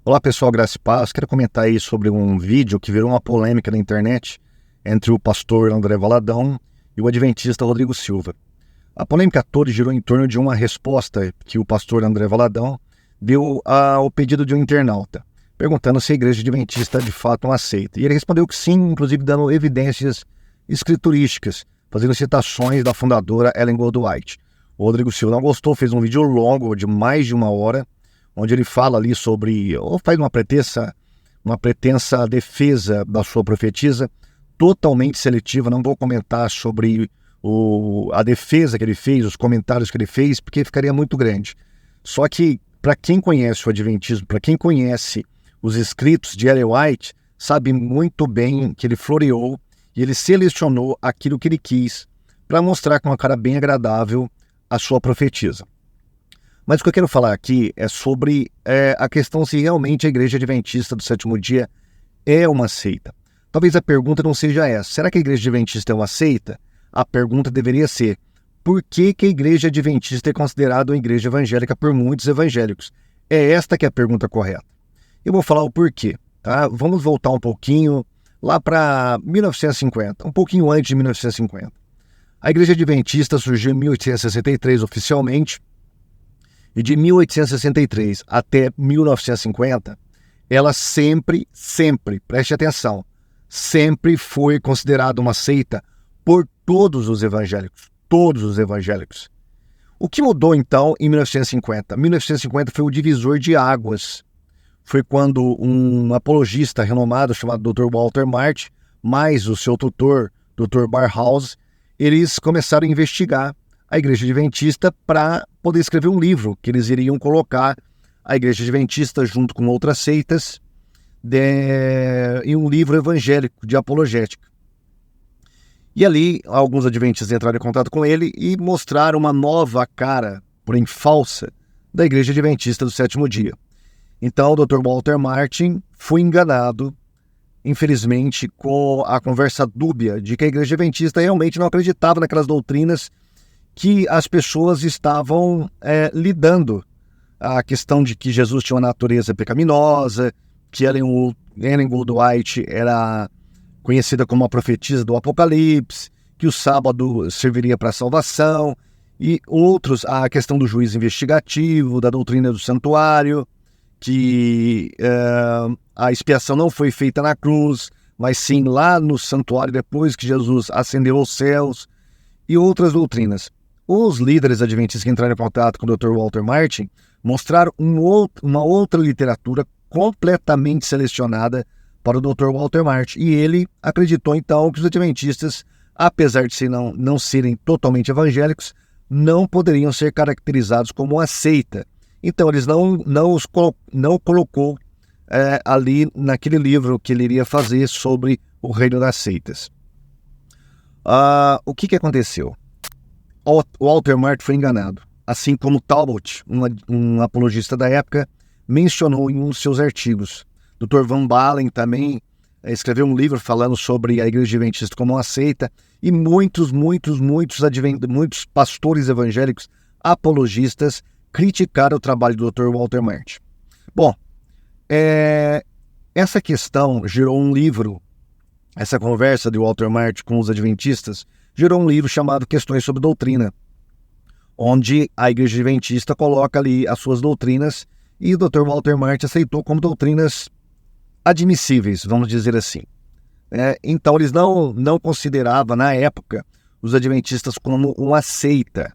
Olá pessoal, graça e paz. Quero comentar aí sobre um vídeo que virou uma polêmica na internet entre o pastor André Valadão e o adventista Rodrigo Silva. A polêmica toda girou em torno de uma resposta que o pastor André Valadão deu ao pedido de um internauta, perguntando se a igreja adventista de fato uma seita. E ele respondeu que sim, inclusive dando evidências escriturísticas, fazendo citações da fundadora Ellen Goldwhite. O Rodrigo Silva não gostou, fez um vídeo longo de mais de uma hora, onde ele fala ali sobre, ou faz uma pretensa defesa da sua profetisa, totalmente seletiva. Não vou comentar sobre a defesa que ele fez, os comentários que ele fez, porque ficaria muito grande. Só que, para quem conhece o adventismo, para quem conhece os escritos de Ellen White, sabe muito bem que ele floreou e ele selecionou aquilo que ele quis para mostrar com uma cara bem agradável a sua profetisa. Mas o que eu quero falar aqui é sobre a questão se realmente a igreja adventista do sétimo dia é uma seita. Talvez a pergunta não seja essa. Será que a igreja adventista é uma seita? A pergunta deveria ser: por que a igreja adventista é considerada uma igreja evangélica por muitos evangélicos? É esta que é a pergunta correta. Eu vou falar o porquê, tá? Vamos voltar um pouquinho lá para 1950, um pouquinho antes de 1950. A igreja adventista surgiu em 1863 oficialmente, e de 1863 até 1950, ela sempre, preste atenção, sempre foi considerada uma seita por todos os evangélicos. Todos os evangélicos. O que mudou então em 1950? 1950 foi o divisor de águas. Foi quando um apologista renomado chamado Dr. Walter Martin, mais o seu tutor, Dr. Barhouse, eles começaram a investigar a igreja adventista para poder escrever um livro que eles iriam colocar a igreja adventista junto com outras seitas em um livro evangélico de apologética. E ali alguns adventistas entraram em contato com ele e mostraram uma nova cara, porém falsa, da igreja adventista do sétimo dia. Então o Dr. Walter Martin foi enganado, infelizmente, com a conversa dúbia de que a igreja adventista realmente não acreditava naquelas doutrinas que as pessoas estavam lidando. A questão de que Jesus tinha uma natureza pecaminosa, que Ellen Goldwhite era conhecida como a profetisa do Apocalipse, que o sábado serviria para a salvação, e outros, a questão do juízo investigativo, da doutrina do santuário, que a expiação não foi feita na cruz, mas sim lá no santuário depois que Jesus ascendeu aos céus, e outras doutrinas. Os líderes adventistas que entraram em contato com o Dr. Walter Martin mostraram uma outra literatura completamente selecionada para o Dr. Walter Martin. E ele acreditou então que os adventistas, apesar de não serem totalmente evangélicos, não poderiam ser caracterizados como uma seita. Então eles não colocou ali naquele livro que ele iria fazer sobre o reino das seitas. O que aconteceu? O Walter Martin foi enganado, assim como Talbot, um apologista da época, mencionou em um dos seus artigos. Dr. Van Balen também escreveu um livro falando sobre a igreja adventista como uma seita, e muitos pastores evangélicos apologistas criticaram o trabalho do Dr. Walter Martin. Bom, essa questão gerou um livro, essa conversa de Walter Martin com os adventistas gerou um livro chamado Questões sobre Doutrina, onde a igreja adventista coloca ali as suas doutrinas, e o Dr. Walter Martin aceitou como doutrinas admissíveis, vamos dizer assim. Então eles não consideravam na época os adventistas como uma seita.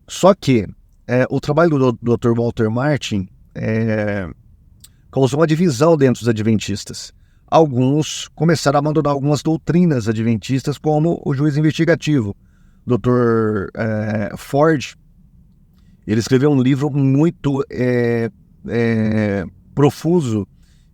Só que o trabalho do Dr. Walter Martin causou uma divisão dentro dos adventistas. Alguns começaram a abandonar algumas doutrinas adventistas, como o juízo investigativo. Dr. Ford, ele escreveu um livro muito profuso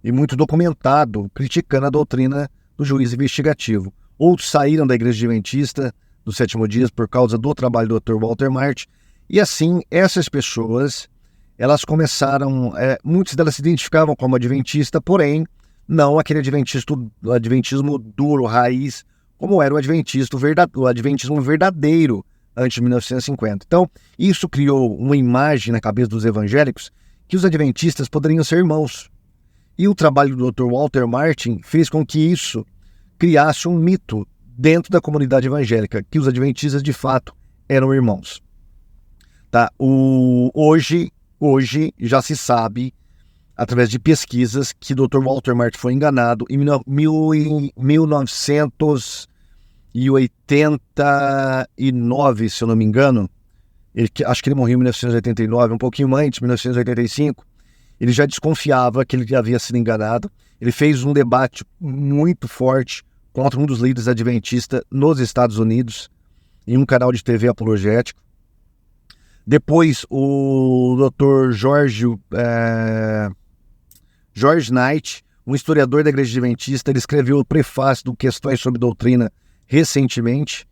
e muito documentado, criticando a doutrina do juízo investigativo. Outros saíram da igreja adventista do sétimo dia por causa do trabalho do Dr. Walter Martin, e assim essas pessoas, elas começaram, muitas delas se identificavam como adventista, porém não aquele adventismo duro, raiz, como era o adventismo verdadeiro antes de 1950. Então, isso criou uma imagem na cabeça dos evangélicos que os adventistas poderiam ser irmãos. E o trabalho do Dr. Walter Martin fez com que isso criasse um mito dentro da comunidade evangélica, que os adventistas de fato eram irmãos. Tá? Hoje já se sabe, através de pesquisas, que o Dr. Walter Martin foi enganado em 1989, se eu não me engano. Acho que ele morreu em 1989, um pouquinho antes, 1985. Ele já desconfiava que ele havia sido enganado. Ele fez um debate muito forte contra um dos líderes adventistas nos Estados Unidos, em um canal de TV apologético. Depois, o Dr. George Knight, um historiador da Igreja Adventista, ele escreveu o prefácio do Questões sobre Doutrina recentemente,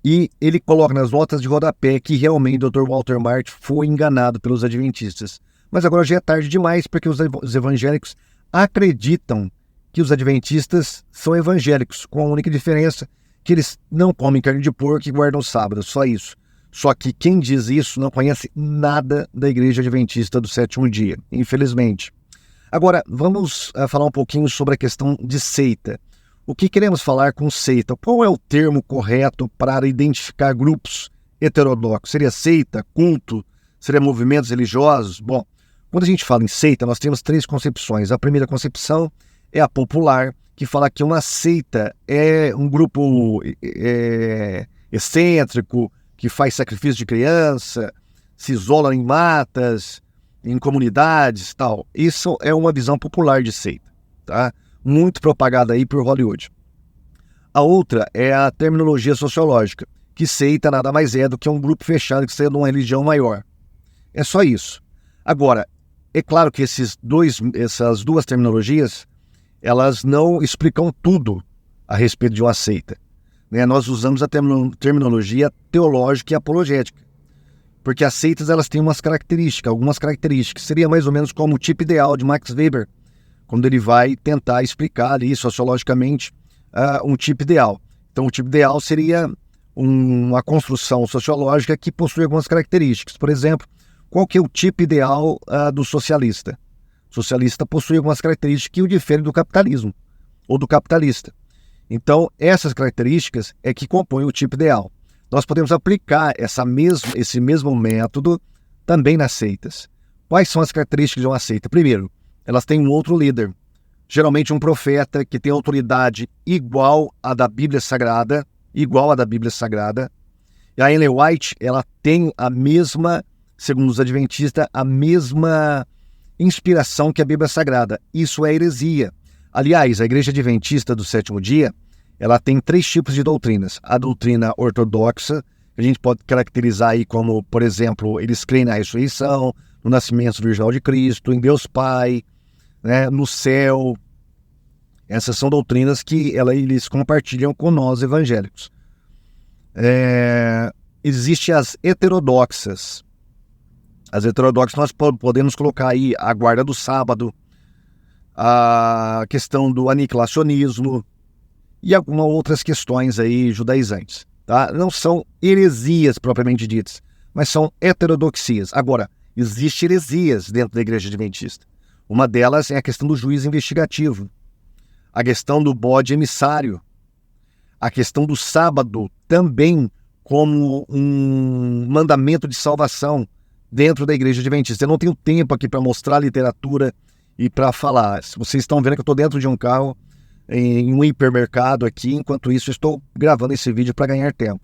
e ele coloca nas notas de rodapé que realmente o Dr. Walter Martin foi enganado pelos adventistas. Mas agora já é tarde demais, porque os evangélicos acreditam que os adventistas são evangélicos, com a única diferença que eles não comem carne de porco e guardam o sábado, só isso. Só que quem diz isso não conhece nada da Igreja Adventista do Sétimo Dia, infelizmente. Agora, vamos falar um pouquinho sobre a questão de seita. O que queremos falar com seita? Qual é o termo correto para identificar grupos heterodoxos? Seria seita, culto? Seria movimentos religiosos? Bom, quando a gente fala em seita, nós temos três concepções. A primeira concepção é a popular, que fala que uma seita é um grupo excêntrico, que faz sacrifício de criança, se isola em matas, em comunidades, tal. Isso é uma visão popular de seita, tá? Muito propagada aí por Hollywood. A outra é a terminologia sociológica, que seita nada mais é do que um grupo fechado que seja de uma religião maior. É só isso. Agora, é claro que essas duas terminologias, elas não explicam tudo a respeito de uma seita. Nós usamos a terminologia teológica e apologética, porque as seitas elas têm algumas características. Seria mais ou menos como o tipo ideal de Max Weber, quando ele vai tentar explicar ali sociologicamente um tipo ideal. Então o tipo ideal seria uma construção sociológica que possui algumas características. Por exemplo, qual que é o tipo ideal do socialista? O socialista possui algumas características que o diferem do capitalismo ou do capitalista. Então, essas características é que compõem o tipo ideal. Nós podemos aplicar esse mesmo método também nas seitas. Quais são as características de uma seita? Primeiro, elas têm um outro líder, geralmente um profeta que tem autoridade igual à da Bíblia Sagrada. E a Ellen White, ela tem a mesma, segundo os adventistas, a mesma inspiração que a Bíblia Sagrada. Isso é heresia. Aliás, a Igreja Adventista do Sétimo Dia, ela tem três tipos de doutrinas. A doutrina ortodoxa, que a gente pode caracterizar aí como, por exemplo, eles creem na ressurreição, no nascimento virginal de Cristo, em Deus Pai, né, no céu. Essas são doutrinas que eles compartilham com nós evangélicos. Existem as heterodoxas. As heterodoxas nós podemos colocar aí a guarda do sábado, a questão do aniquilacionismo e algumas outras questões aí judaizantes, tá? Não são heresias propriamente ditas, mas são heterodoxias. Agora, existem heresias dentro da Igreja Adventista. Uma delas é a questão do juiz investigativo, a questão do bode emissário, a questão do sábado também como um mandamento de salvação dentro da Igreja Adventista. Eu não tenho tempo aqui para mostrar a literatura e para falar. Vocês estão vendo que eu estou dentro de um carro, em um hipermercado aqui, enquanto isso eu estou gravando esse vídeo para ganhar tempo.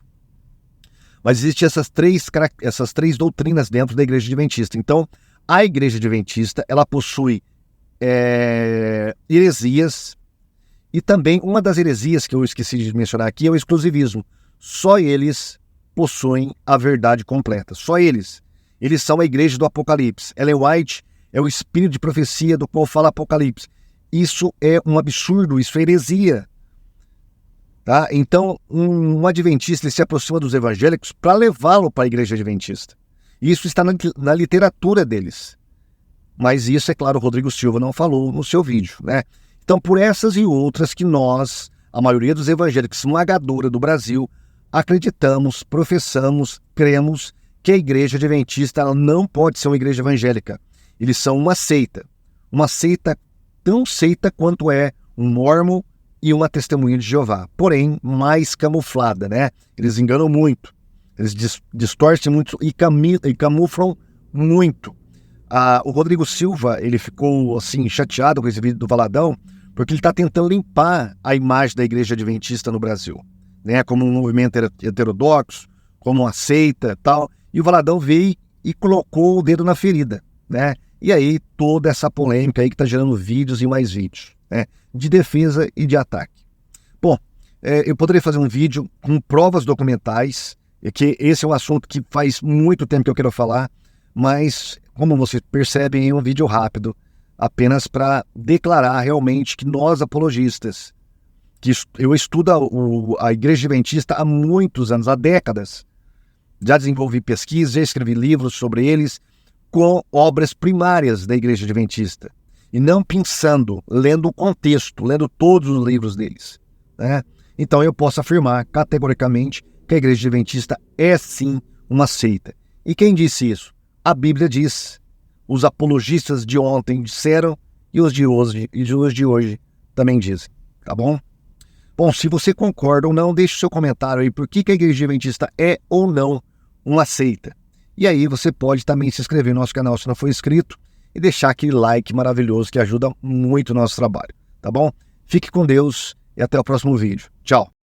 Mas existem essas três doutrinas dentro da Igreja Adventista. Então, a Igreja Adventista, ela possui heresias, e também uma das heresias que eu esqueci de mencionar aqui é o exclusivismo. Só eles possuem a verdade completa. Só eles. Eles são a Igreja do Apocalipse. Ellen White é o espírito de profecia do qual fala Apocalipse. Isso é um absurdo, isso é heresia. Tá? Então, um adventista ele se aproxima dos evangélicos para levá-lo para a Igreja Adventista. Isso está na literatura deles. Mas isso, é claro, o Rodrigo Silva não falou no seu vídeo, né? Então, por essas e outras que nós, a maioria dos evangélicos esmagadora do Brasil, acreditamos, professamos, cremos que a Igreja Adventista ela não pode ser uma igreja evangélica. Eles são uma seita tão seita quanto é um Mórmon e uma Testemunha de Jeová, porém mais camuflada, né? Eles enganam muito, eles distorcem muito e camuflam muito. O Rodrigo Silva, ele ficou assim chateado com esse vídeo do Valadão, porque ele está tentando limpar a imagem da Igreja Adventista no Brasil, né? Como um movimento heterodoxo, como uma seita e tal, e o Valadão veio e colocou o dedo na ferida, né? E aí toda essa polêmica aí que está gerando vídeos e mais vídeos, né? De defesa e de ataque. Bom, eu poderia fazer um vídeo com provas documentais, que esse é um assunto que faz muito tempo que eu quero falar, mas como vocês percebem, é um vídeo rápido, apenas para declarar realmente que nós apologistas, que eu estudo a Igreja Adventista há muitos anos, há décadas, já desenvolvi pesquisa, já escrevi livros sobre eles, com obras primárias da Igreja Adventista, e não pensando, lendo o contexto, lendo todos os livros deles, né? Então eu posso afirmar categoricamente que a Igreja Adventista é sim uma seita. E quem disse isso? A Bíblia diz, os apologistas de ontem disseram, e os de hoje também dizem, tá bom? Bom, se você concorda ou não, deixe o seu comentário aí por que a Igreja Adventista é ou não uma seita. E aí você pode também se inscrever no nosso canal se não for inscrito e deixar aquele like maravilhoso que ajuda muito o nosso trabalho, tá bom? Fique com Deus e até o próximo vídeo. Tchau!